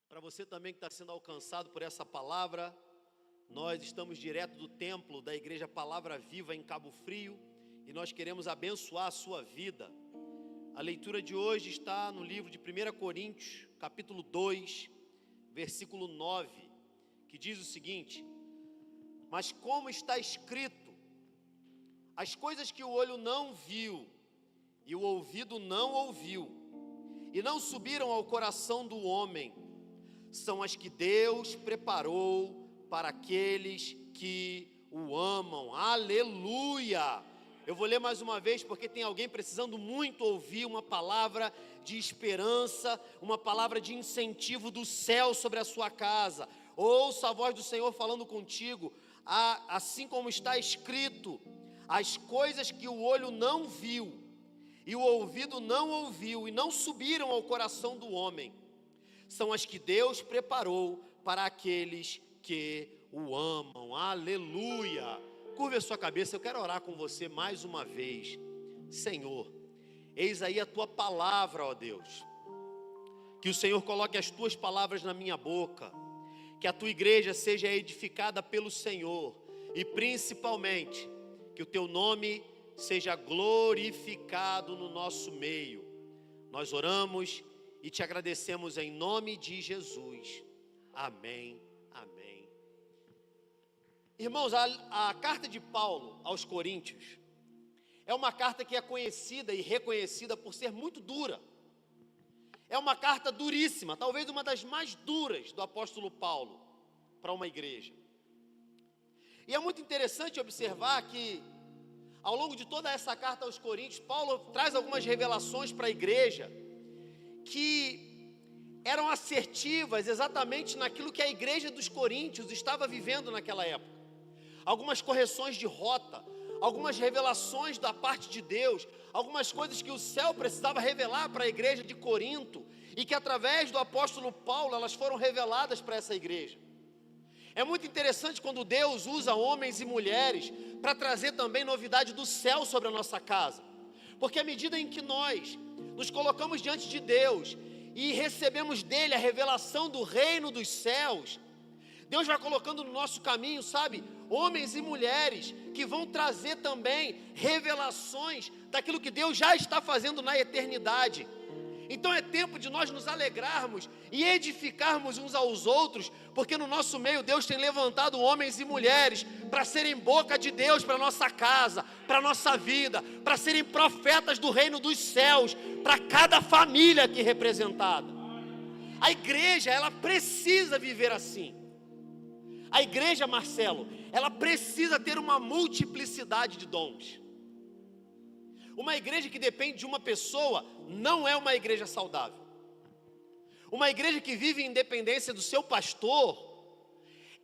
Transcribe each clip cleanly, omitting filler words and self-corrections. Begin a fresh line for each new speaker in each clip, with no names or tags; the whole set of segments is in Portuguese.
Para você também que está sendo alcançado por essa palavra, nós estamos direto do templo da Igreja Palavra Viva em Cabo Frio e nós queremos abençoar a sua vida. A leitura de hoje está no livro de 1 Coríntios, capítulo 2, versículo 9, que diz o seguinte: mas como está escrito, as coisas que o olho não viu e o ouvido não ouviu e não subiram ao coração do homem, são as que Deus preparou para aqueles que o amam. Aleluia! Eu vou ler mais uma vez porque tem alguém precisando muito ouvir uma palavra de esperança, uma palavra de incentivo do céu sobre a sua casa. Ouça a voz do Senhor falando contigo, assim como está escrito: as coisas que o olho não viu e o ouvido não ouviu e não subiram ao coração do homem, são as que Deus preparou para aqueles que o amam. Aleluia! Curve a sua cabeça, eu quero orar com você mais uma vez. Senhor, eis aí a tua palavra, ó Deus. Que o Senhor coloque as tuas palavras na minha boca. Que a tua igreja seja edificada pelo Senhor. E principalmente, que o teu nome seja glorificado no nosso meio. Nós oramos e te agradecemos em nome de Jesus. Amém, amém. Irmãos, a carta de Paulo aos Coríntios é uma carta que é conhecida e reconhecida por ser muito dura. É uma carta duríssima, talvez uma das mais duras do apóstolo Paulo para uma igreja. E é muito interessante observar que, ao longo de toda essa carta aos Coríntios, Paulo traz algumas revelações para a igreja que eram assertivas exatamente naquilo que a igreja dos Coríntios estava vivendo naquela época. Algumas correções de rota, algumas revelações da parte de Deus, algumas coisas que o céu precisava revelar para a igreja de Corinto e que através do apóstolo Paulo elas foram reveladas para essa igreja. É muito interessante quando Deus usa homens e mulheres para trazer também novidade do céu sobre a nossa casa, porque à medida em que nós nos colocamos diante de Deus e recebemos dele a revelação do reino dos céus, Deus vai colocando no nosso caminho, sabe, homens e mulheres que vão trazer também revelações daquilo que Deus já está fazendo na eternidade. Então é tempo de nós nos alegrarmos e edificarmos uns aos outros, porque no nosso meio Deus tem levantado homens e mulheres para serem boca de Deus para a nossa casa, para a nossa vida, para serem profetas do reino dos céus, para cada família aqui representada. A igreja, ela precisa viver assim. A igreja, Marcelo, ela precisa ter uma multiplicidade de dons. Uma igreja que depende de uma pessoa não é uma igreja saudável. Uma igreja que vive em dependência do seu pastor,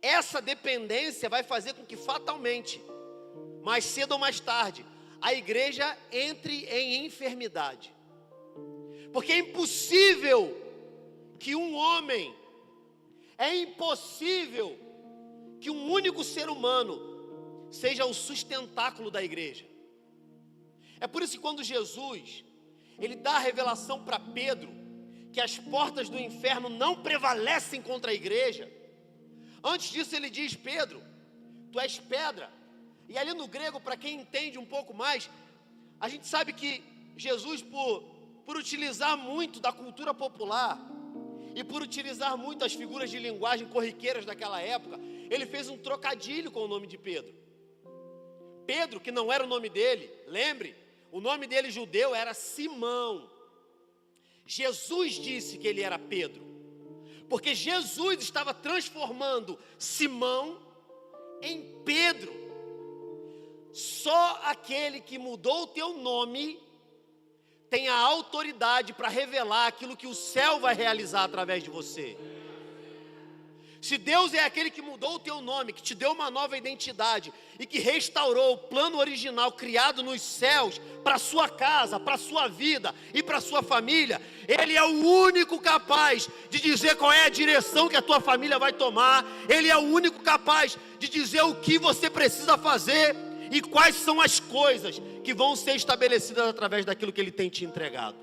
essa dependência vai fazer com que fatalmente, mais cedo ou mais tarde, a igreja entre em enfermidade. Porque é impossível que um homem, é impossível que um único ser humano seja o sustentáculo da igreja. É por isso que quando Jesus, ele dá a revelação para Pedro, que as portas do inferno não prevalecem contra a igreja, antes disso ele diz: Pedro, tu és pedra. E ali no grego, para quem entende um pouco mais, a gente sabe que Jesus, por utilizar muito da cultura popular, e por utilizar muito as figuras de linguagem corriqueiras daquela época, ele fez um trocadilho com o nome de Pedro. Pedro, que não era o nome dele, lembre, o nome dele judeu era Simão. Jesus disse que ele era Pedro, porque Jesus estava transformando Simão em Pedro. Só aquele que mudou o teu nome tem a autoridade para revelar aquilo que o céu vai realizar através de você. Se Deus é aquele que mudou o teu nome, que te deu uma nova identidade e que restaurou o plano original criado nos céus para a sua casa, para a sua vida e para a sua família, Ele é o único capaz de dizer qual é a direção que a tua família vai tomar. Ele é o único capaz de dizer o que você precisa fazer e quais são as coisas que vão ser estabelecidas através daquilo que Ele tem te entregado.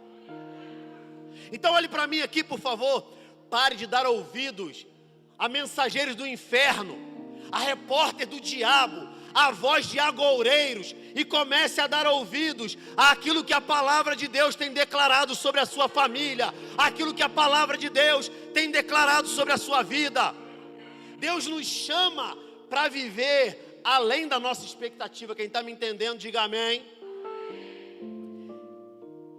Então olhe para mim aqui, por favor. Pare de dar ouvidos a mensageiros do inferno, a repórter do diabo, a voz de agoureiros, e comece a dar ouvidos àquilo que a palavra de Deus tem declarado sobre a sua família, aquilo que a palavra de Deus tem declarado sobre a sua vida. Deus nos chama para viver além da nossa expectativa. Quem está me entendendo, diga amém.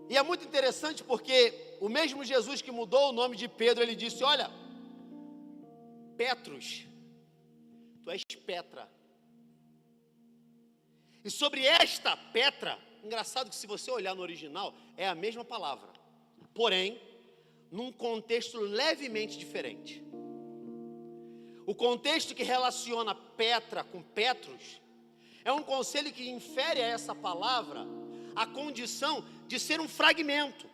E é muito interessante porque o mesmo Jesus que mudou o nome de Pedro, ele disse: olha, Petrus, tu és Petra. E sobre esta Petra, engraçado que se você olhar no original, é a mesma palavra, porém, num contexto levemente diferente. O contexto que relaciona Petra com Petrus é um conselho que infere a essa palavra a condição de ser um fragmento.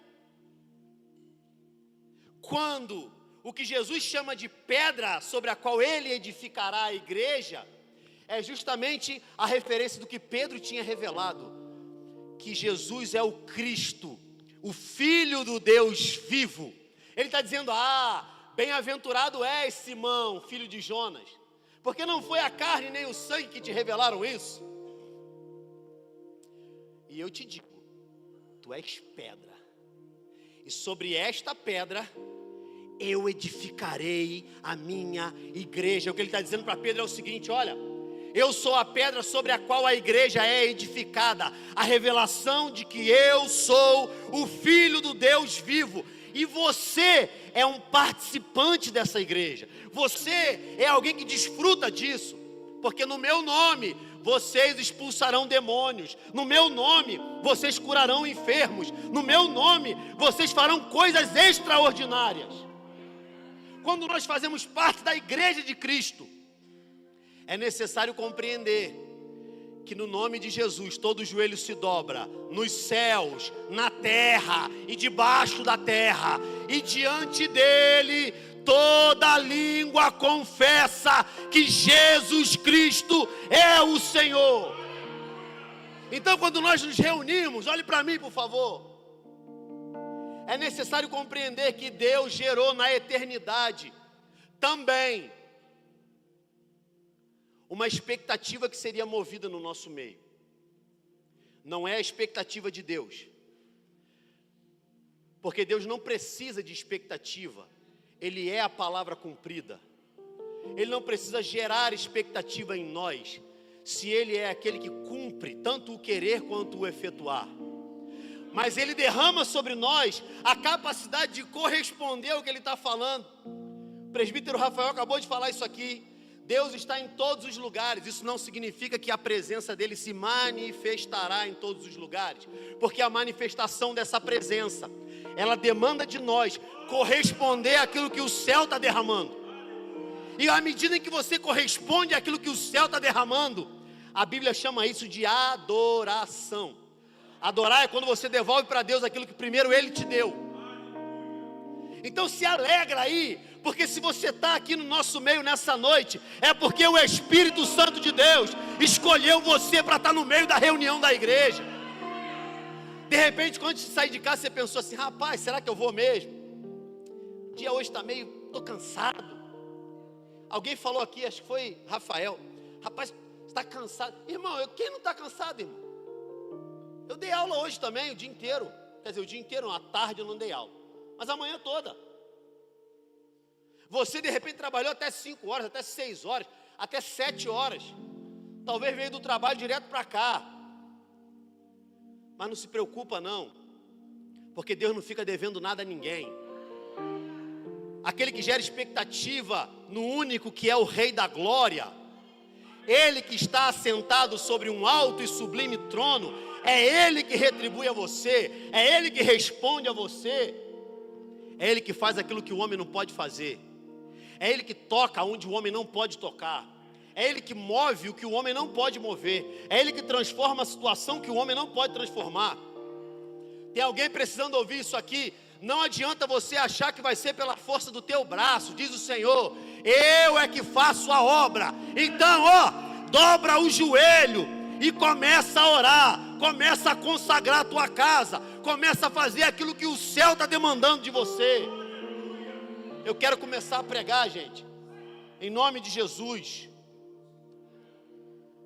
Quando o que Jesus chama de pedra sobre a qual ele edificará a igreja é justamente a referência do que Pedro tinha revelado, que Jesus é o Cristo, o Filho do Deus vivo. Ele está dizendo: bem-aventurado és, Simão, filho de Jonas, porque não foi a carne nem o sangue que te revelaram isso. E eu te digo, tu és pedra, e sobre esta pedra eu edificarei a minha igreja. O que ele está dizendo para Pedro é o seguinte: olha, eu sou a pedra sobre a qual a igreja é edificada, a revelação de que eu sou o Filho do Deus vivo, e você é um participante dessa igreja, você é alguém que desfruta disso, porque no meu nome vocês expulsarão demônios, no meu nome vocês curarão enfermos, no meu nome vocês farão coisas extraordinárias. Quando nós fazemos parte da igreja de Cristo, é necessário compreender que no nome de Jesus todo joelho se dobra, nos céus, na terra e debaixo da terra, e diante dele toda língua confessa que Jesus Cristo é o Senhor. Então, quando nós nos reunimos, olhe para mim, por favor, é necessário compreender que Deus gerou na eternidade também uma expectativa que seria movida no nosso meio. Não é a expectativa de Deus, porque Deus não precisa de expectativa, Ele é a palavra cumprida. Ele não precisa gerar expectativa em nós, se Ele é aquele que cumpre tanto o querer quanto o efetuar. Mas Ele derrama sobre nós a capacidade de corresponder ao que Ele está falando. O presbítero Rafael acabou de falar isso aqui. Deus está em todos os lugares. Isso não significa que a presença dele se manifestará em todos os lugares, porque a manifestação dessa presença, ela demanda de nós corresponder àquilo que o céu está derramando. E à medida em que você corresponde àquilo que o céu está derramando, a Bíblia chama isso de adoração. Adorar é quando você devolve para Deus aquilo que primeiro Ele te deu. Então se alegra aí, porque se você está aqui no nosso meio nessa noite, é porque o Espírito Santo de Deus escolheu você para estar no meio da reunião da igreja. De repente, quando você sair de casa, você pensou assim: rapaz, será que eu vou mesmo? O dia hoje está meio, estou cansado. Alguém falou aqui, acho que foi Rafael: rapaz, você está cansado. Irmão, quem não está cansado, irmão? Eu dei aula hoje também, o dia inteiro. Quer dizer, o dia inteiro, à tarde eu não dei aula, mas a manhã toda. Você de repente trabalhou até 5 horas, até 6 horas, até 7 horas. Talvez veio do trabalho direto para cá. Mas não se preocupa não, porque Deus não fica devendo nada a ninguém. Aquele que gera expectativa no único que é o Rei da Glória, Ele que está assentado sobre um alto e sublime trono, é Ele que retribui a você, é Ele que responde a você, é Ele que faz aquilo que o homem não pode fazer, é Ele que toca onde o homem não pode tocar, é Ele que move o que o homem não pode mover, é Ele que transforma a situação que o homem não pode transformar. Tem alguém precisando ouvir isso aqui? Não adianta você achar que vai ser pela força do teu braço, diz o Senhor, eu é que faço a obra. Então, dobra o joelho e começa a orar, começa a consagrar a tua casa, começa a fazer aquilo que o céu está demandando de você. Eu quero começar a pregar, gente, em nome de Jesus.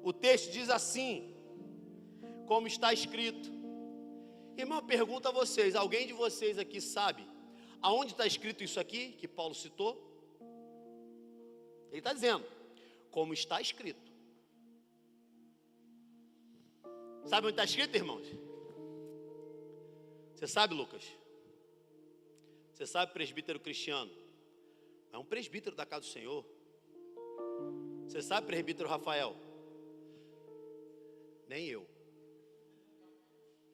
O texto diz assim, como está escrito. Irmão, pergunta a vocês, alguém de vocês aqui sabe aonde está escrito isso aqui, que Paulo citou? Ele está dizendo, como está escrito. Sabe onde está escrito, irmãos? Você sabe, Lucas? Você sabe, presbítero Cristiano? É um presbítero da casa do Senhor. Você sabe, presbítero Rafael? Nem eu.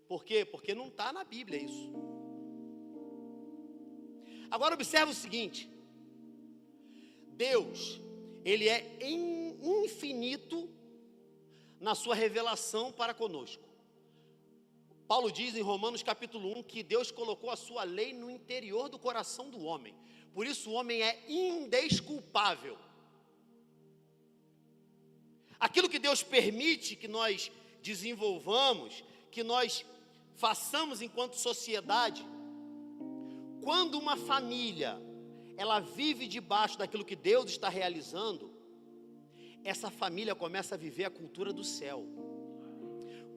Por quê? Porque não está na Bíblia isso. Agora observa o seguinte. Deus, Ele é infinito na sua revelação para conosco. Paulo diz em Romanos capítulo 1 que Deus colocou a sua lei no interior do coração do homem. Por isso o homem é indesculpável. Aquilo que Deus permite que nós desenvolvamos, que nós façamos enquanto sociedade, quando uma família, ela vive debaixo daquilo que Deus está realizando, essa família começa a viver a cultura do céu.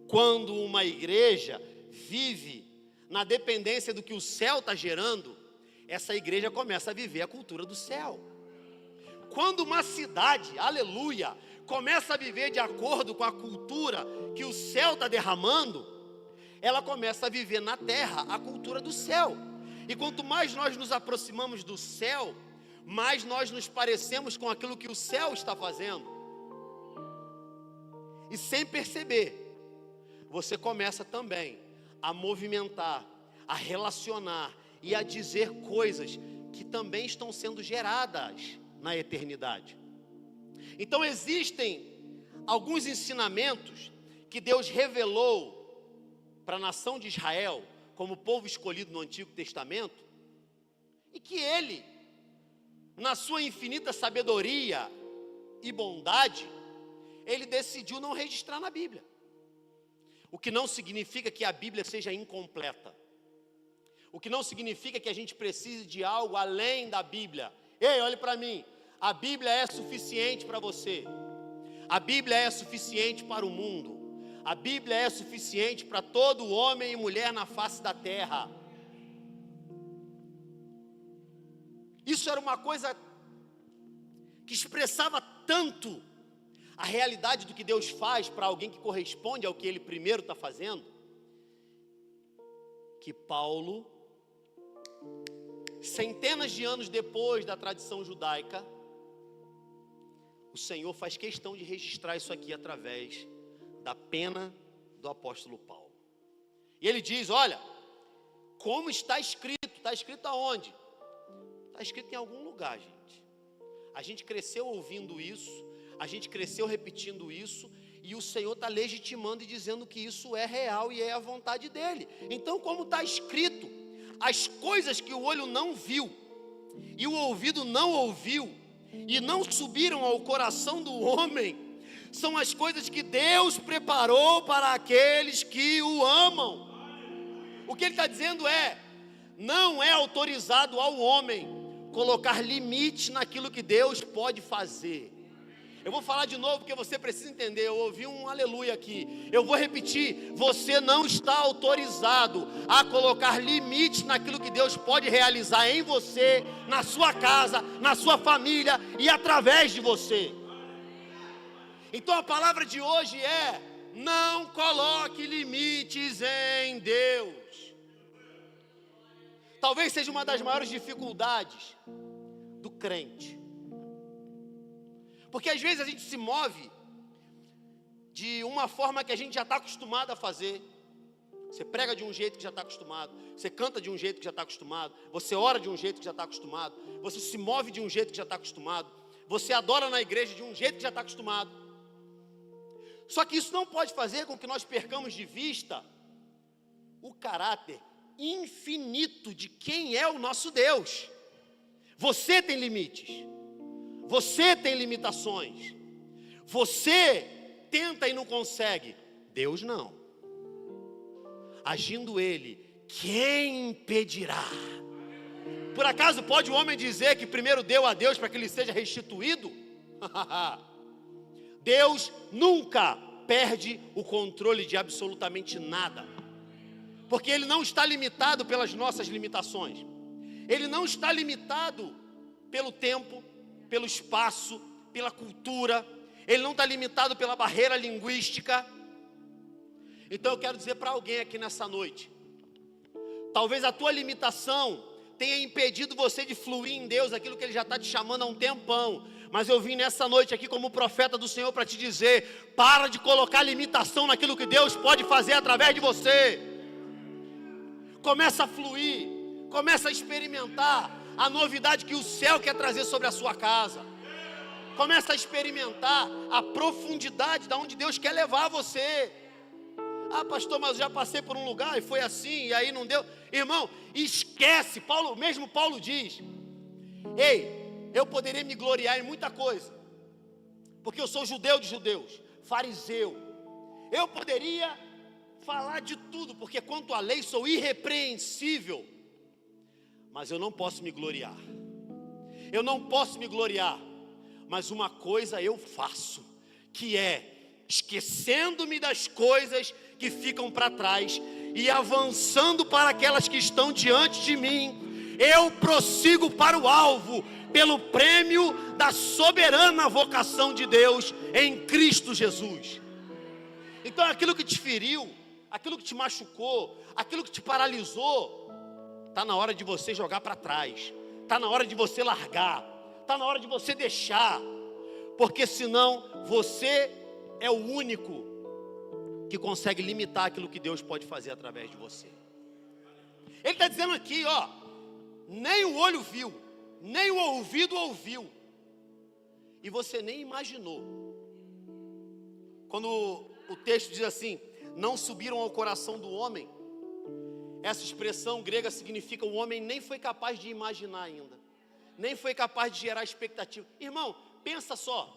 Quando uma igreja vive na dependência do que o céu está gerando, essa igreja começa a viver a cultura do céu. Quando uma cidade, aleluia, começa a viver de acordo com a cultura que o céu está derramando, ela começa a viver na terra a cultura do céu. E quanto mais nós nos aproximamos do céu, mais nós nos parecemos com aquilo que o céu está fazendo. E sem perceber, você começa também a movimentar, a relacionar e a dizer coisas que também estão sendo geradas na eternidade. Então existem alguns ensinamentos que Deus revelou para a nação de Israel, como povo escolhido no Antigo Testamento, e que Ele, na sua infinita sabedoria e bondade, Ele decidiu não registrar na Bíblia. O que não significa que a Bíblia seja incompleta. O que não significa que a gente precise de algo além da Bíblia. Ei, olhe para mim. A Bíblia é suficiente para você. A Bíblia é suficiente para o mundo. A Bíblia é suficiente para todo homem e mulher na face da terra. Isso era uma coisa que expressava tanto a realidade do que Deus faz para alguém que corresponde ao que Ele primeiro está fazendo, que Paulo, centenas de anos depois da tradição judaica, o Senhor faz questão de registrar isso aqui através da pena do apóstolo Paulo. E ele diz, olha, como está escrito aonde? Está escrito em algum lugar, gente. A gente cresceu ouvindo isso, a gente cresceu repetindo isso, e o Senhor está legitimando e dizendo que isso é real e é a vontade dEle. Então, como está escrito, as coisas que o olho não viu, e o ouvido não ouviu, e não subiram ao coração do homem, são as coisas que Deus preparou para aqueles que o amam. O que ele está dizendo é, não é autorizado ao homem colocar limite naquilo que Deus pode fazer. Eu vou falar de novo porque você precisa entender. Eu ouvi um aleluia aqui. Eu vou repetir. Você não está autorizado a colocar limite naquilo que Deus pode realizar em você, na sua casa, na sua família e através de você. Então a palavra de hoje é: não coloque limites em Deus. Talvez seja uma das maiores dificuldades do crente. Porque às vezes a gente se move de uma forma que a gente já está acostumado a fazer. Você prega de um jeito que já está acostumado. Você canta de um jeito que já está acostumado. Você ora de um jeito que já está acostumado. Você se move de um jeito que já está acostumado. Você adora na igreja de um jeito que já está acostumado. Só que isso não pode fazer com que nós percamos de vista o caráter infinito de quem é o nosso Deus. Você tem limites. Você tem limitações. Você tenta e não consegue. Deus não. Agindo Ele, quem impedirá? Por acaso pode o homem dizer que primeiro deu a Deus para que lhe seja restituído? Deus nunca perde o controle de absolutamente nada, porque Ele não está limitado pelas nossas limitações, Ele não está limitado pelo tempo, pelo espaço, pela cultura, Ele não está limitado pela barreira linguística. Então eu quero dizer para alguém aqui nessa noite, talvez a tua limitação tenha impedido você de fluir em Deus, aquilo que Ele já está te chamando há um tempão. Mas eu vim nessa noite aqui como profeta do Senhor para te dizer, para de colocar limitação naquilo que Deus pode fazer através de você. Começa a fluir, começa a experimentar a novidade que o céu quer trazer sobre a sua casa. Começa a experimentar a profundidade de onde Deus quer levar você. Ah, pastor, mas eu já passei por um lugar e foi assim, e aí não deu. Irmão, esquece. Mesmo Paulo diz, ei, eu poderia me gloriar em muita coisa, porque eu sou judeu de judeus, fariseu. Eu poderia falar de tudo, porque quanto à lei sou irrepreensível. Mas eu não posso me gloriar. Eu não posso me gloriar. Mas uma coisa eu faço, que é esquecendo-me das coisas que ficam para trás e avançando para aquelas que estão diante de mim, eu prossigo para o alvo, pelo prêmio da soberana vocação de Deus em Cristo Jesus. Então aquilo que te feriu, aquilo que te machucou, aquilo que te paralisou, está na hora de você jogar para trás, está na hora de você largar, está na hora de você deixar, porque senão você é o único que consegue limitar aquilo que Deus pode fazer através de você. Ele está dizendo aqui, ó, nem o olho viu, nem o ouvido ouviu, e você nem imaginou. Quando o texto diz assim, não subiram ao coração do homem, essa expressão grega significa o homem nem foi capaz de imaginar ainda, nem foi capaz de gerar expectativa. Irmão, pensa só,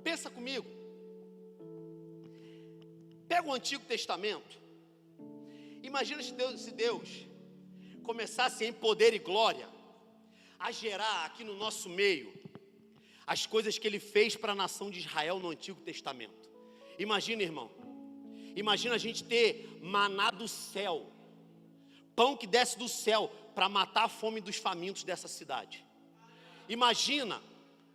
pensa comigo. Pega o Antigo Testamento, imagina se Deus começasse em poder e glória a gerar aqui no nosso meio as coisas que Ele fez para a nação de Israel no Antigo Testamento. Imagina, irmão, imagina a gente ter maná do céu, pão que desce do céu para matar a fome dos famintos dessa cidade. Imagina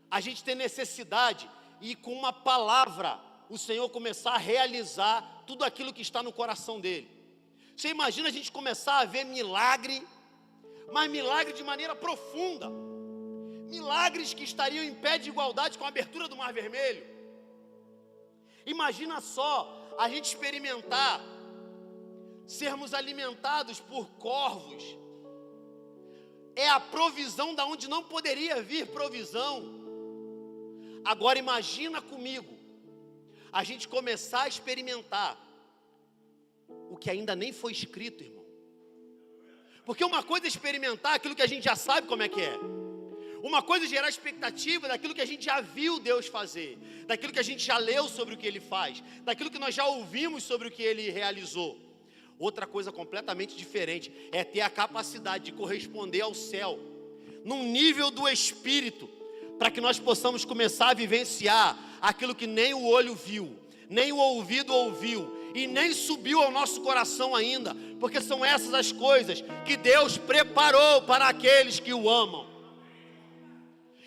a gente ter necessidade e com uma palavra o Senhor começar a realizar tudo aquilo que está no coração dele. Você imagina a gente começar a ver milagre, mas milagre de maneira profunda, milagres que estariam em pé de igualdade com a abertura do Mar Vermelho. Imagina só a gente experimentar sermos alimentados por corvos. É a provisão da onde não poderia vir provisão. Agora imagina comigo a gente começar a experimentar o que ainda nem foi escrito, irmão. Porque uma coisa é experimentar aquilo que a gente já sabe como é que é. Uma coisa é gerar expectativa daquilo que a gente já viu Deus fazer, daquilo que a gente já leu sobre o que Ele faz, daquilo que nós já ouvimos sobre o que Ele realizou. Outra coisa completamente diferente é ter a capacidade de corresponder ao céu, num nível do Espírito, para que nós possamos começar a vivenciar aquilo que nem o olho viu, nem o ouvido ouviu, e nem subiu ao nosso coração ainda, porque são essas as coisas que Deus preparou para aqueles que o amam.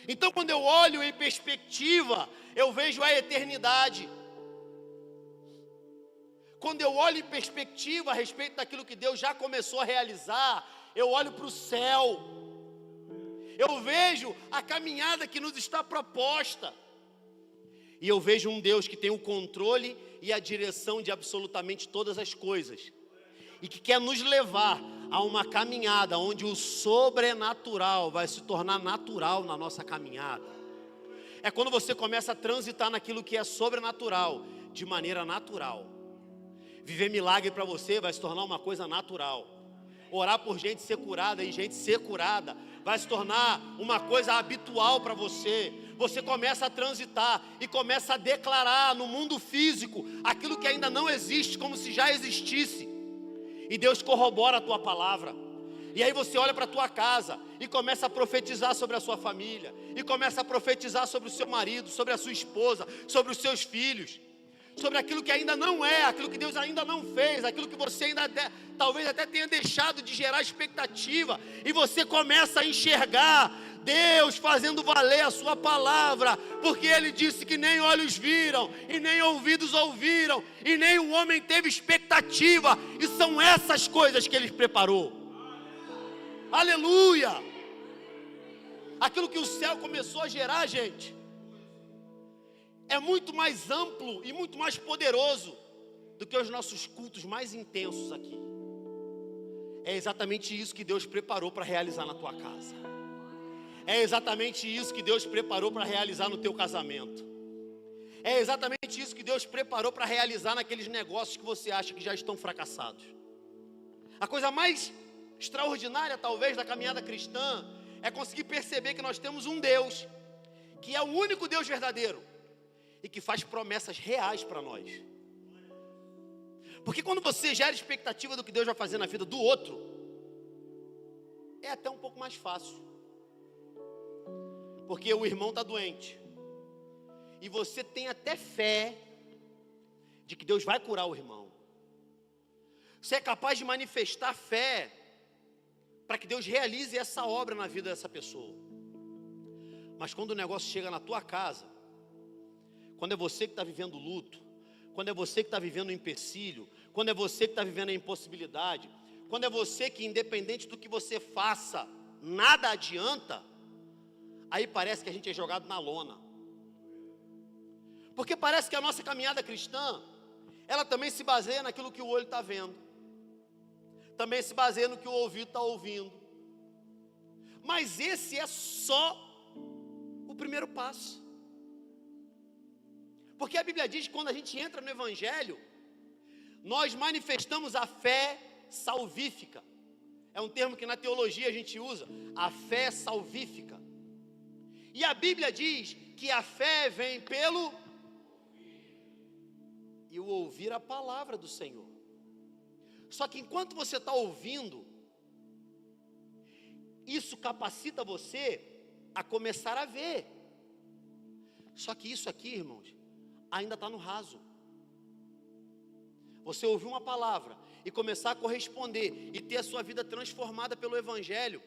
Então quando eu olho em perspectiva, eu vejo a eternidade. Quando eu olho em perspectiva a respeito daquilo que Deus já começou a realizar, eu olho para o céu. Eu vejo a caminhada que nos está proposta. E eu vejo um Deus que tem o controle e a direção de absolutamente todas as coisas. E que quer nos levar a uma caminhada onde o sobrenatural vai se tornar natural na nossa caminhada. É quando você começa a transitar naquilo que é sobrenatural, de maneira natural. Viver milagre para você vai se tornar uma coisa natural. Orar por gente ser curada e gente ser curada vai se tornar uma coisa habitual para você. Você começa a transitar e começa a declarar no mundo físico aquilo que ainda não existe, como se já existisse. E Deus corrobora a tua palavra. E aí você olha para a tua casa e começa a profetizar sobre a sua família, e começa a profetizar sobre o seu marido, sobre a sua esposa, sobre os seus filhos, sobre aquilo que ainda não é, aquilo que Deus ainda não fez, aquilo que você ainda talvez até tenha deixado de gerar expectativa, e você começa a enxergar Deus fazendo valer a sua palavra, porque Ele disse que nem olhos viram, e nem ouvidos ouviram, e nem o homem teve expectativa, e são essas coisas que Ele preparou. Aleluia! Aquilo que o céu começou a gerar, gente, é muito mais amplo e muito mais poderoso do que os nossos cultos mais intensos aqui. É exatamente isso que Deus preparou para realizar na tua casa. É exatamente isso que Deus preparou para realizar no teu casamento. É exatamente isso que Deus preparou para realizar naqueles negócios que você acha que já estão fracassados. A coisa mais extraordinária, talvez, da caminhada cristã é conseguir perceber que nós temos um Deus que é o único Deus verdadeiro e que faz promessas reais para nós. Porque quando você gera expectativa do que Deus vai fazer na vida do outro, é até um pouco mais fácil. Porque o irmão está doente, e você tem até fé de que Deus vai curar o irmão. Você é capaz de manifestar fé para que Deus realize essa obra na vida dessa pessoa. Mas quando o negócio chega na tua casa, quando é você que está vivendo luto, quando é você que está vivendo um empecilho, quando é você que está vivendo a impossibilidade, quando é você que, independente do que você faça, nada adianta, aí parece que a gente é jogado na lona. Porque parece que a nossa caminhada cristã, ela também se baseia naquilo que o olho está vendo, também se baseia no que o ouvido está ouvindo. Mas esse é só o primeiro passo. Porque a Bíblia diz que quando a gente entra no Evangelho, nós manifestamos a fé salvífica. É um termo que na teologia a gente usa, a fé salvífica. E a Bíblia diz que a fé vem pelo e o ouvir a palavra do Senhor. Só que enquanto você está ouvindo, isso capacita você a começar a ver. Só que isso aqui, irmãos, ainda está no raso. Você ouvir uma palavra e começar a corresponder e ter a sua vida transformada pelo Evangelho,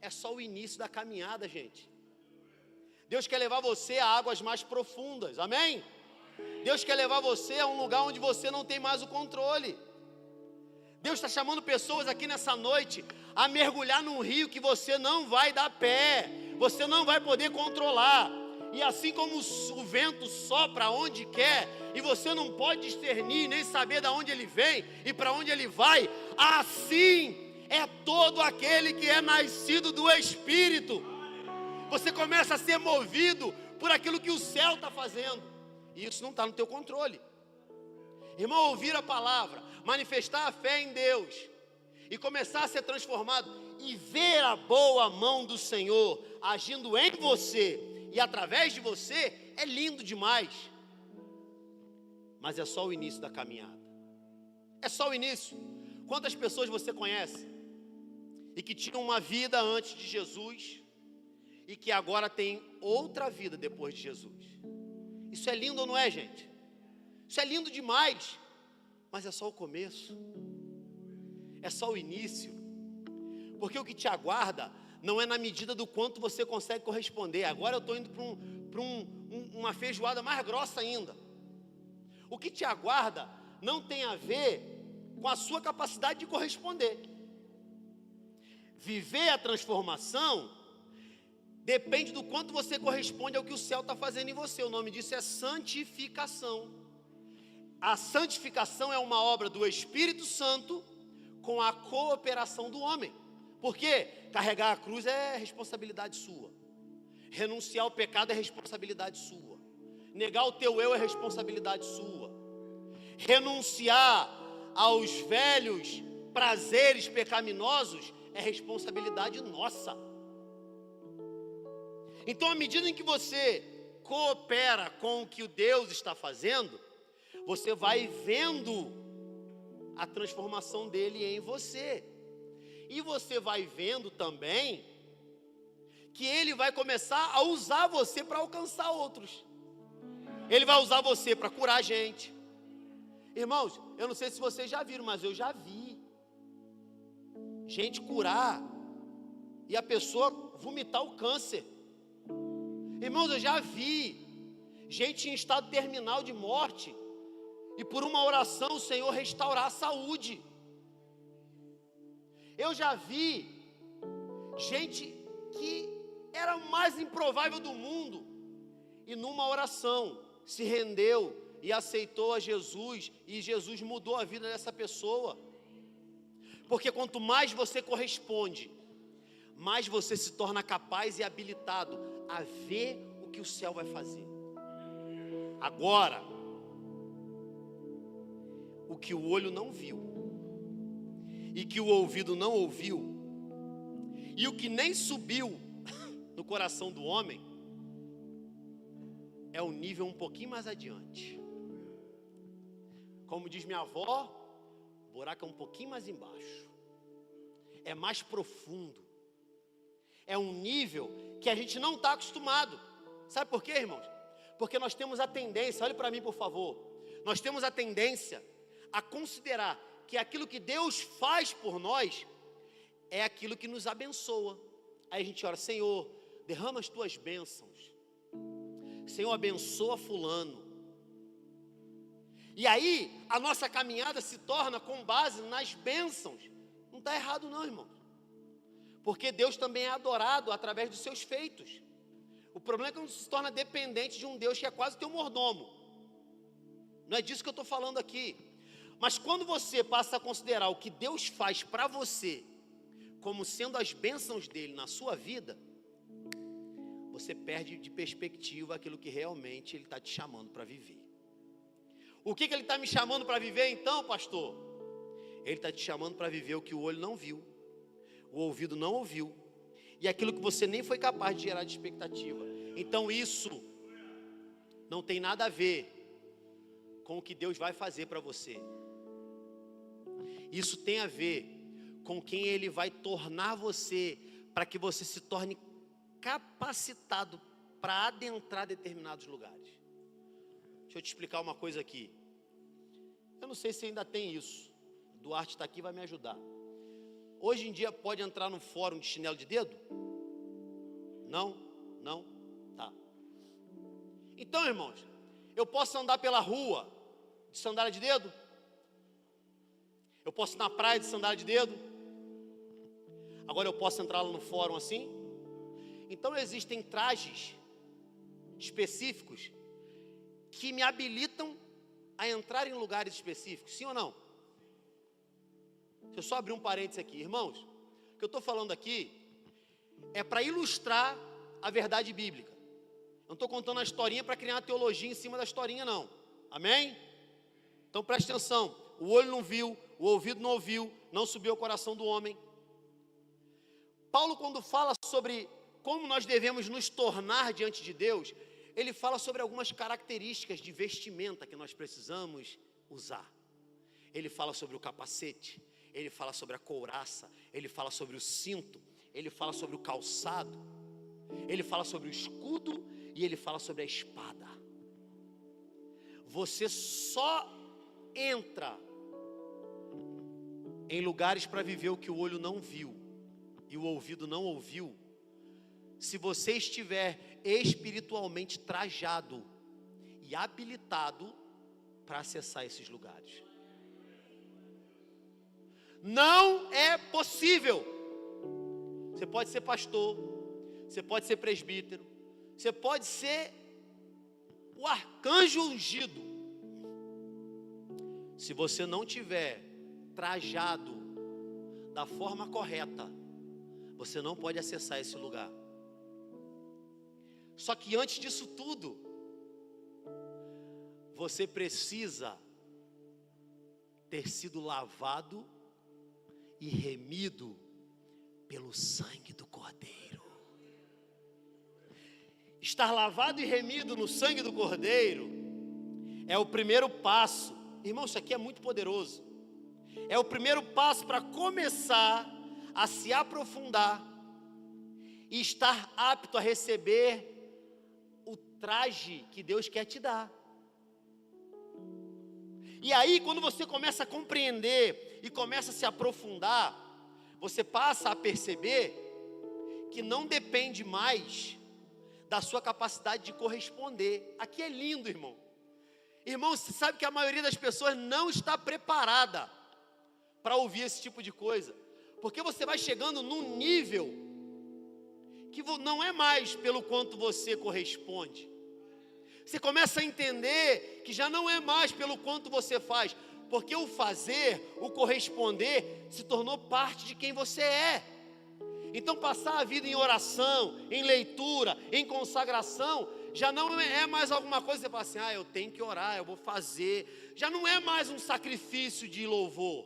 é só o início da caminhada, gente. Deus quer levar você a águas mais profundas, amém? Deus quer levar você a um lugar onde você não tem mais o controle. Deus está chamando pessoas aqui nessa noite a mergulhar num rio que você não vai dar pé, você não vai poder controlar. E assim como o vento sopra onde quer, e você não pode discernir, nem saber de onde ele vem e para onde ele vai, assim é todo aquele que é nascido do Espírito. Você começa a ser movido por aquilo que o céu está fazendo, e isso não está no teu controle. Irmão, ouvir a palavra, manifestar a fé em Deus, e começar a ser transformado, e ver a boa mão do Senhor agindo em você, e através de você, é lindo demais. Mas é só o início da caminhada. É só o início. Quantas pessoas você conhece e que tinham uma vida antes de Jesus e que agora tem outra vida depois de Jesus? Isso é lindo ou não é, gente? Isso é lindo demais. Mas é só o começo. É só o início. Porque o que te aguarda não é na medida do quanto você consegue corresponder. Agora eu estou indo para uma feijoada mais grossa ainda. O que te aguarda não tem a ver com a sua capacidade de corresponder. Viver a transformação depende do quanto você corresponde ao que o céu está fazendo em você. O nome disso é santificação. A santificação é uma obra do Espírito Santo com a cooperação do homem. Por quê? Carregar a cruz é responsabilidade sua. Renunciar ao pecado é responsabilidade sua. Negar o teu eu é responsabilidade sua. Renunciar aos velhos prazeres pecaminosos é responsabilidade nossa. Então, à medida em que você coopera com o que Deus está fazendo, você vai vendo a transformação dele em você. E você vai vendo também que Ele vai começar a usar você para alcançar outros. Ele vai usar você para curar gente. Irmãos, eu não sei se vocês já viram, mas eu já vi gente curar e a pessoa vomitar o câncer. Irmãos, eu já vi gente em estado terminal de morte e por uma oração o Senhor restaurar a saúde. Eu já vi gente que era a mais improvável do mundo e numa oração se rendeu e aceitou a Jesus, e Jesus mudou a vida dessa pessoa. Porque quanto mais você corresponde, mais você se torna capaz e habilitado a ver o que o céu vai fazer. Agora, o que o olho não viu, e que o ouvido não ouviu, e o que nem subiu no coração do homem, é um nível um pouquinho mais adiante. Como diz minha avó, o buraco é um pouquinho mais embaixo. É mais profundo. É um nível que a gente não está acostumado. Sabe por quê, irmãos? Porque nós temos a tendência, olhe para mim por favor, nós temos a tendência a considerar que aquilo que Deus faz por nós é aquilo que nos abençoa. Aí a gente ora: Senhor, derrama as tuas bênçãos. Senhor, abençoa fulano. E aí, a nossa caminhada se torna com base nas bênçãos. Não está errado não, irmão. Porque Deus também é adorado através dos seus feitos. O problema é que não se torna dependente de um Deus que é quase teu mordomo. Não é disso que eu estou falando aqui. Mas quando você passa a considerar o que Deus faz para você como sendo as bênçãos dele na sua vida, você perde de perspectiva aquilo que realmente ele está te chamando para viver. O que ele está me chamando para viver então, pastor? Ele está te chamando para viver o que o olho não viu, o ouvido não ouviu, e aquilo que você nem foi capaz de gerar de expectativa. Então isso não tem nada a ver com o que Deus vai fazer para você. Isso tem a ver com quem Ele vai tornar você, para que você se torne capacitado para adentrar determinados lugares. Deixa eu te explicar uma coisa aqui. Eu não sei se ainda tem isso. Duarte está aqui, vai me ajudar. Hoje em dia pode entrar no fórum de chinelo de dedo? Não? Não? Tá. Então, irmãos, eu posso andar pela rua de sandália de dedo? Eu posso ir na praia de sandália de dedo? Agora eu posso entrar lá no fórum assim? Então existem trajes específicos que me habilitam a entrar em lugares específicos, sim ou não? Deixa eu só abrir um parênteses aqui, irmãos. O que eu estou falando aqui é para ilustrar a verdade bíblica. Eu não estou contando a historinha para criar uma teologia em cima da historinha, não. Amém? Então preste atenção. O olho não viu, o ouvido não ouviu, não subiu ao coração do homem. Paulo, quando fala sobre como nós devemos nos tornar diante de Deus, ele fala sobre algumas características de vestimenta que nós precisamos usar. Ele fala sobre o capacete, ele fala sobre a couraça, ele fala sobre o cinto, ele fala sobre o calçado, ele fala sobre o escudo e ele fala sobre a espada. Você só entra em lugares para viver o que o olho não viu e o ouvido não ouviu, se você estiver espiritualmente trajado e habilitado para acessar esses lugares. Não é possível. Você pode ser pastor, você pode ser presbítero, você pode ser o arcanjo ungido. Se você não tiver trajado da forma correta, você não pode acessar esse lugar. Só que antes disso tudo, você precisa ter sido lavado e remido pelo sangue do Cordeiro. Estar lavado e remido no sangue do Cordeiro é o primeiro passo. Irmão, isso aqui é muito poderoso. É o primeiro passo para começar a se aprofundar e estar apto a receber o traje que Deus quer te dar. E aí, quando você começa a compreender e começa a se aprofundar, você passa a perceber que não depende mais da sua capacidade de corresponder. Aqui é lindo, irmão. Irmão, você sabe que a maioria das pessoas não está preparada para ouvir esse tipo de coisa, porque você vai chegando num nível que não é mais pelo quanto você corresponde. Você começa a entender que já não é mais pelo quanto você faz, porque o fazer, o corresponder, se tornou parte de quem você é. Então passar a vida em oração, em leitura, em consagração, já não é mais alguma coisa que você fala assim, eu tenho que orar, eu vou fazer. Já não é mais um sacrifício de louvor.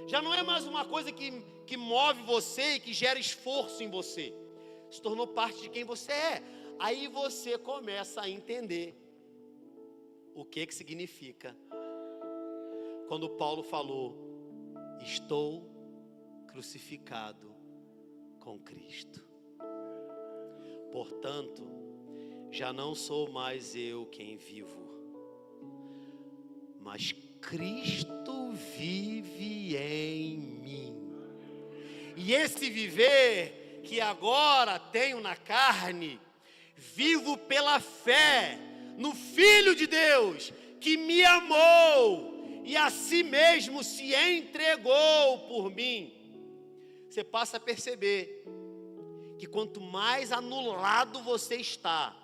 Já não é mais uma coisa que move você e que gera esforço em você. Se tornou parte de quem você é. Aí você começa a entender o que significa quando Paulo falou: estou crucificado com Cristo. Portanto, já não sou mais eu quem vivo, mas Cristo vive em mim. E esse viver que agora tenho na carne, vivo pela fé no Filho de Deus, que me amou e a si mesmo se entregou por mim. Você passa a perceber que quanto mais anulado você está,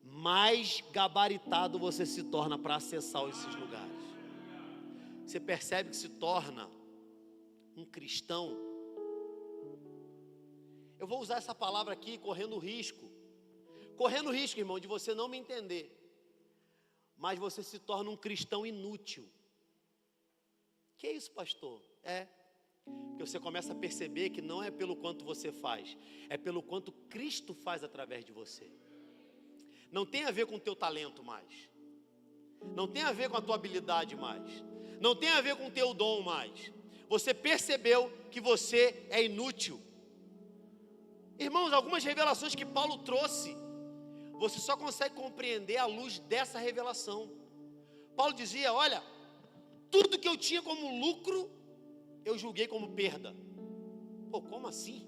mais gabaritado você se torna para acessar esses lugares. Você percebe que se torna um cristão. Eu vou usar essa palavra aqui, correndo risco, irmão, de você não me entender, mas você se torna um cristão inútil. Que isso, pastor? Porque você começa a perceber que não é pelo quanto você faz, é pelo quanto Cristo faz através de você. Não tem a ver com o teu talento mais, não tem a ver com a tua habilidade mais, não tem a ver com o teu dom mais. Você percebeu que você é inútil. Irmãos, algumas revelações que Paulo trouxe, você só consegue compreender à luz dessa revelação. Paulo dizia: olha, tudo que eu tinha como lucro, eu julguei como perda. Pô, como assim?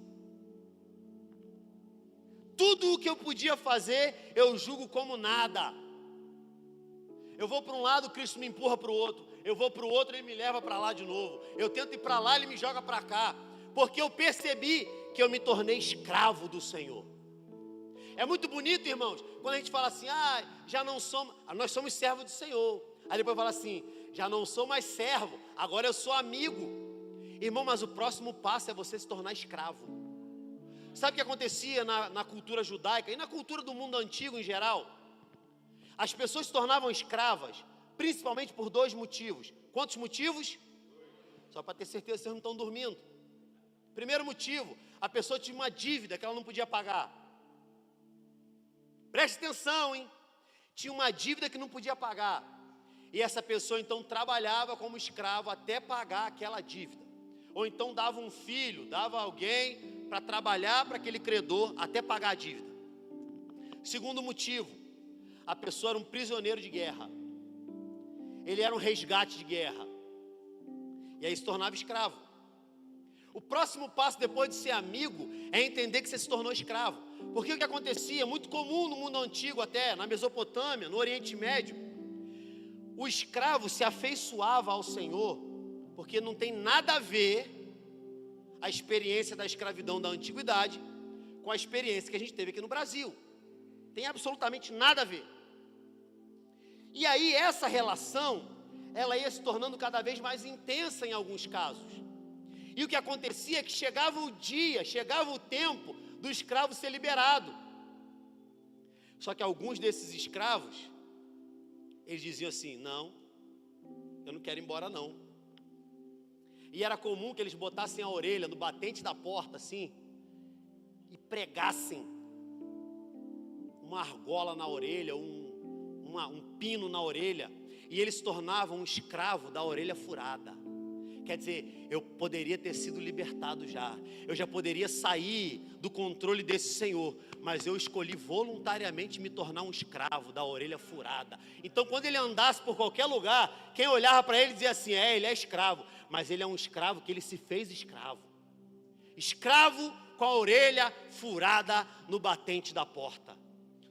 Tudo o que eu podia fazer, eu julgo como nada. Eu vou para um lado, Cristo me empurra para o outro. Eu vou para o outro, Ele me leva para lá de novo. Eu tento ir para lá, Ele me joga para cá. Porque eu percebi que eu me tornei escravo do Senhor. É muito bonito, irmãos, quando a gente fala assim: já não somos, nós somos servos do Senhor. Aí depois fala assim: já não sou mais servo, agora eu sou amigo. Irmão, mas o próximo passo é você se tornar escravo. Sabe o que acontecia na cultura judaica e na cultura do mundo antigo em geral? As pessoas se tornavam escravas, principalmente por 2 motivos. Quantos motivos? Só para ter certeza que vocês não estão dormindo. Primeiro motivo: a pessoa tinha uma dívida que ela não podia pagar. Preste atenção, hein? Tinha uma dívida que não podia pagar. E essa pessoa então trabalhava como escravo até pagar aquela dívida. Ou então dava um filho, dava alguém para trabalhar para aquele credor até pagar a dívida. Segundo motivo: a pessoa era um prisioneiro de guerra. Ele era um resgate de guerra. E aí se tornava escravo. O próximo passo depois de ser amigo é entender que você se tornou escravo. Porque o que acontecia, muito comum no mundo antigo, até na Mesopotâmia, no Oriente Médio, o escravo se afeiçoava ao Senhor, porque não tem nada a ver a experiência da escravidão da antiguidade com a experiência que a gente teve aqui no Brasil. Tem absolutamente nada a ver. E aí essa relação, ela ia se tornando cada vez mais intensa em alguns casos. E o que acontecia é que chegava o dia, chegava o tempo do escravo ser liberado. Só que alguns desses escravos, eles diziam assim: não, eu não quero ir embora não. E era comum que eles botassem a orelha no batente da porta assim, e pregassem uma argola na orelha, um pino na orelha, e eles se tornavam um escravo da orelha furada. Quer dizer, eu poderia ter sido libertado já, eu já poderia sair do controle desse senhor, mas eu escolhi voluntariamente me tornar um escravo da orelha furada. Então quando ele andasse por qualquer lugar, quem olhava para ele dizia assim, ele é escravo, mas ele é um escravo que ele se fez escravo. Escravo com a orelha furada no batente da porta.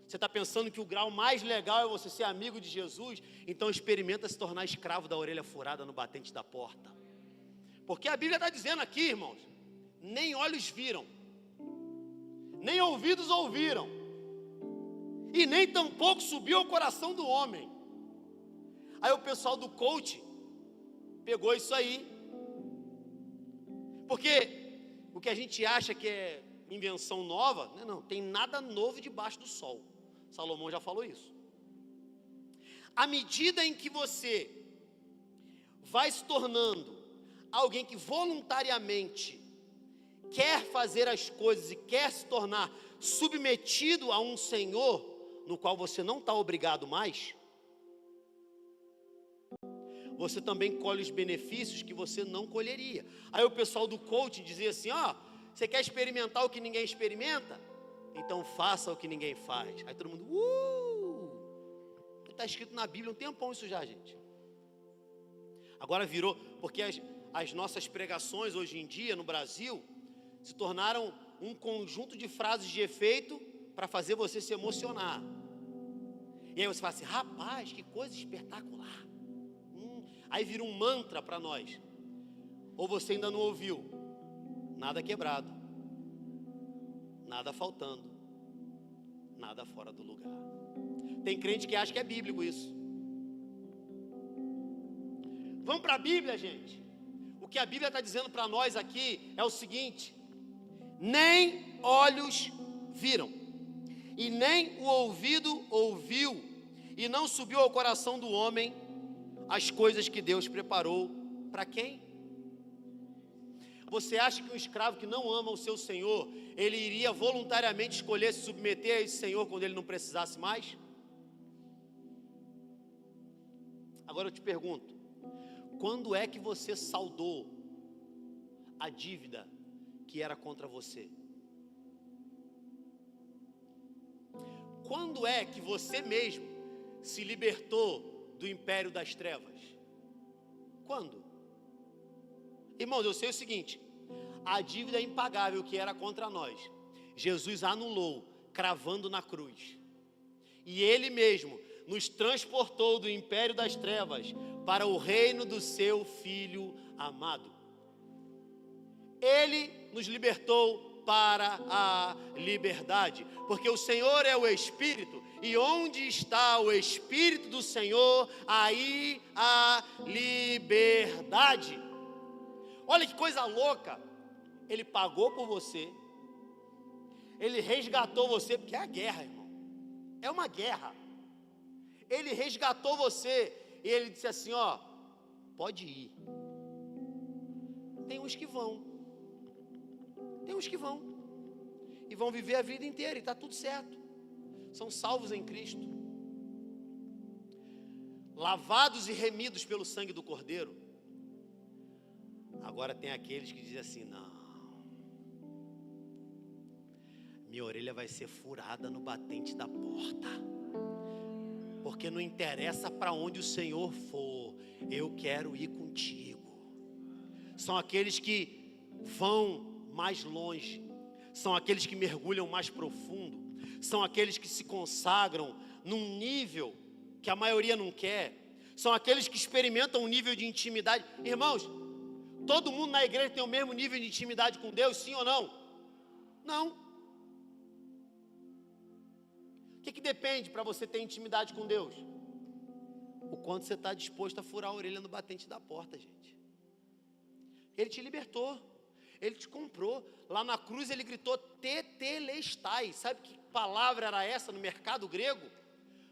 Você está pensando que o grau mais legal é você ser amigo de Jesus? Então experimenta se tornar escravo da orelha furada no batente da porta. Porque a Bíblia está dizendo aqui, irmãos, nem olhos viram, nem ouvidos ouviram, e nem tampouco subiu ao coração do homem. Aí o pessoal do coach pegou isso aí, porque o que a gente acha que é invenção nova, não tem nada novo debaixo do sol. Salomão já falou isso. À medida em que você vai se tornando alguém que voluntariamente quer fazer as coisas e quer se tornar submetido a um Senhor no qual você não está obrigado mais, você também colhe os benefícios que você não colheria. Aí o pessoal do coaching dizia assim, você quer experimentar o que ninguém experimenta? Então faça o que ninguém faz. Aí todo mundo, está escrito na Bíblia um tempão isso já, gente. Agora virou, porque as nossas pregações hoje em dia no Brasil se tornaram um conjunto de frases de efeito para fazer você se emocionar. E aí você fala assim, rapaz, que coisa espetacular. Aí vira um mantra para nós. Ou você ainda não ouviu? Nada quebrado, nada faltando, nada fora do lugar. Tem crente que acha que é bíblico isso. Vamos para a Bíblia, gente. O que a Bíblia está dizendo para nós aqui é o seguinte: nem olhos viram, e nem o ouvido ouviu, e não subiu ao coração do homem as coisas que Deus preparou para quem? Você acha que um escravo que não ama o seu senhor, ele iria voluntariamente escolher se submeter a esse senhor quando ele não precisasse mais? Agora eu te pergunto, quando é que você saldou a dívida que era contra você? Quando é que você mesmo se libertou do império das trevas? Quando? Irmãos, eu sei o seguinte, a dívida impagável que era contra nós, Jesus anulou, cravando na cruz. E Ele mesmo nos transportou do império das trevas para o reino do seu Filho amado. Ele nos libertou para a liberdade, porque o Senhor é o Espírito, e onde está o Espírito do Senhor, aí há liberdade. Olha que coisa louca, Ele pagou por você, Ele resgatou você, porque é a guerra, irmão, é uma guerra. Ele resgatou você, e Ele disse assim, pode ir. Tem uns que vão, e vão viver a vida inteira, e está tudo certo, são salvos em Cristo, lavados e remidos pelo sangue do Cordeiro. Agora tem aqueles que dizem assim, não, minha orelha vai ser furada no batente da porta, porque não interessa para onde o Senhor for, eu quero ir contigo. São aqueles que vão mais longe, são aqueles que mergulham mais profundo, são aqueles que se consagram num nível que a maioria não quer, são aqueles que experimentam um nível de intimidade. Irmãos, todo mundo na igreja tem o mesmo nível de intimidade com Deus, sim ou não? Não. O que depende para você ter intimidade com Deus? O quanto você está disposto a furar a orelha no batente da porta, gente. Ele te libertou, Ele te comprou. Lá na cruz Ele gritou tetelestai. Sabe que palavra era essa no mercado grego?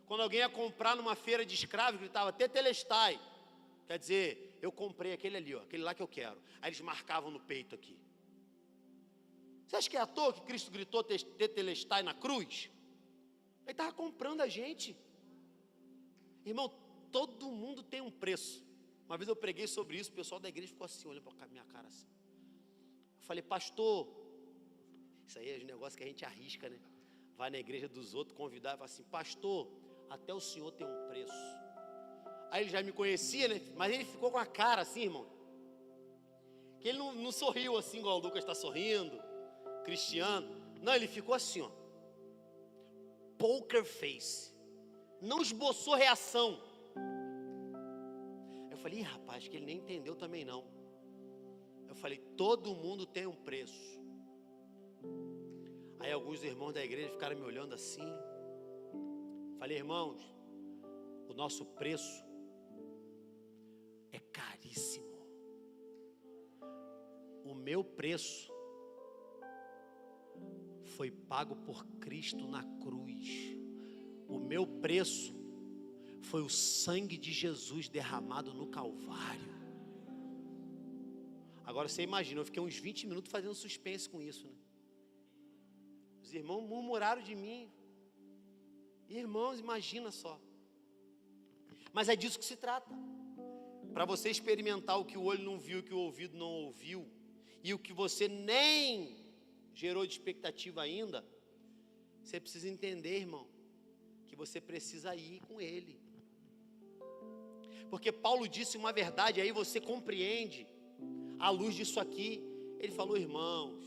Quando alguém ia comprar numa feira de escravos, gritava tetelestai. Quer dizer, eu comprei aquele ali, aquele lá que eu quero. Aí eles marcavam no peito aqui. Você acha que é à toa que Cristo gritou tetelestai na cruz? Ele estava comprando a gente. Irmão, todo mundo tem um preço. Uma vez eu preguei sobre isso, o pessoal da igreja ficou assim, olhando para a minha cara assim. Eu falei, pastor, isso aí é um negócio que a gente arrisca, né? Vai na igreja dos outros, convidar e fala assim, pastor, até o senhor tem um preço. Aí ele já me conhecia, né? Mas ele ficou com a cara assim, irmão, que ele não sorriu assim, igual o Lucas está sorrindo, Cristiano. Não, ele ficou assim, ó, poker face, não esboçou reação. Eu falei, rapaz, acho que ele nem entendeu também não. Eu falei, todo mundo tem um preço. Aí alguns irmãos da igreja ficaram me olhando assim. Falei, irmãos, o nosso preço é caríssimo. O meu preço foi pago por Cristo na cruz. O meu preço foi o sangue de Jesus derramado no Calvário. Agora você imagina, eu fiquei uns 20 minutos fazendo suspense com isso, né? Os irmãos murmuraram de mim. Irmãos, imagina só. Mas é disso que se trata. Para você experimentar o que o olho não viu, o que o ouvido não ouviu, e o que você nem gerou de expectativa ainda, você precisa entender, irmão, que você precisa ir com Ele. Porque Paulo disse uma verdade, aí você compreende, à luz disso aqui. Ele falou, irmãos,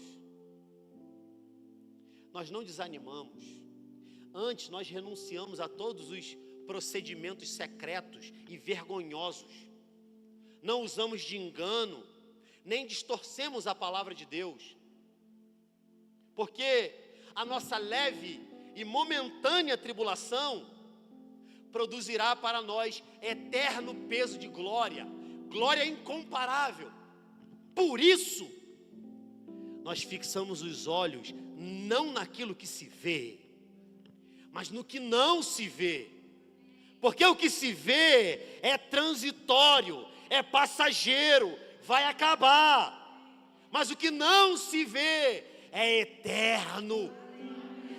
nós não desanimamos, antes nós renunciamos a todos os procedimentos secretos e vergonhosos, não usamos de engano, nem distorcemos a palavra de Deus, porque a nossa leve e momentânea tribulação produzirá para nós eterno peso de glória, glória incomparável. Por isso, nós fixamos os olhos não naquilo que se vê, mas no que não se vê. Porque o que se vê é transitório, é passageiro, vai acabar. Mas o que não se vê é eterno.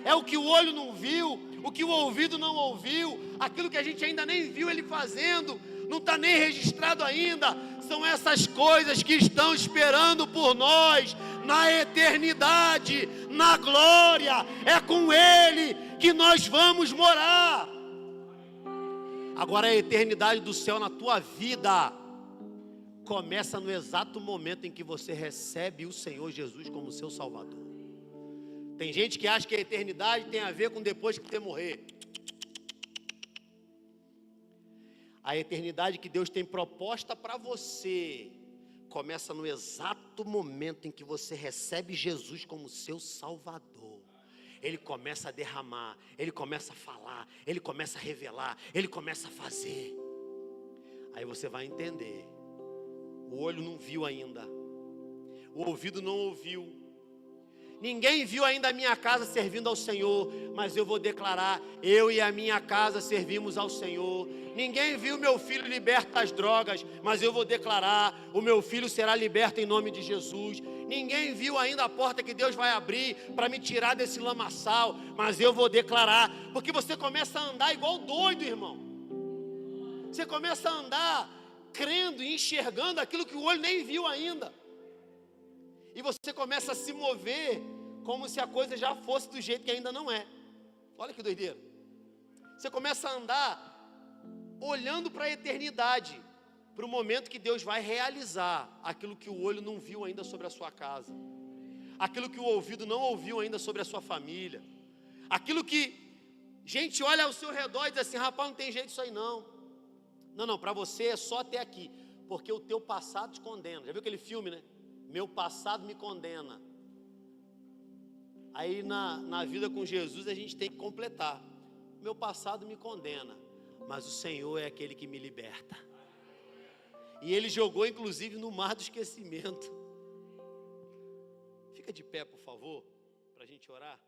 É o que o olho não viu, o que o ouvido não ouviu, aquilo que a gente ainda nem viu ele fazendo, não está nem registrado ainda. São essas coisas que estão esperando por nós na eternidade, na glória. É com Ele que nós vamos morar. Agora a eternidade do céu na tua vida começa no exato momento em que você recebe o Senhor Jesus como seu Salvador. Tem gente que acha que a eternidade tem a ver com depois que você morrer. A eternidade que Deus tem proposta para você começa no exato momento em que você recebe Jesus como seu Salvador. Ele começa a derramar, Ele começa a falar, Ele começa a revelar, Ele começa a fazer. Aí você vai entender. O olho não viu ainda, o ouvido não ouviu, ninguém viu ainda a minha casa servindo ao Senhor, mas eu vou declarar, eu e a minha casa servimos ao Senhor. Ninguém viu meu filho liberto das drogas, mas eu vou declarar, o meu filho será liberto em nome de Jesus. Ninguém viu ainda a porta que Deus vai abrir para me tirar desse lamaçal, mas eu vou declarar, porque você começa a andar igual doido, irmão. Você começa a andar crendo e enxergando aquilo que o olho nem viu ainda. E você começa a se mover como se a coisa já fosse do jeito que ainda não é. Olha que doideira. Você começa a andar olhando para a eternidade, para o momento que Deus vai realizar aquilo que o olho não viu ainda sobre a sua casa, aquilo que o ouvido não ouviu ainda sobre a sua família, aquilo que gente olha ao seu redor e diz assim, rapaz, não tem jeito isso aí não. Não, para você é só até aqui, porque o teu passado te condena. Já viu aquele filme, né? Meu passado me condena. Aí na vida com Jesus a gente tem que completar. Meu passado me condena, mas o Senhor é aquele que me liberta. E Ele jogou inclusive no mar do esquecimento. Fica de pé, por favor, para a gente orar.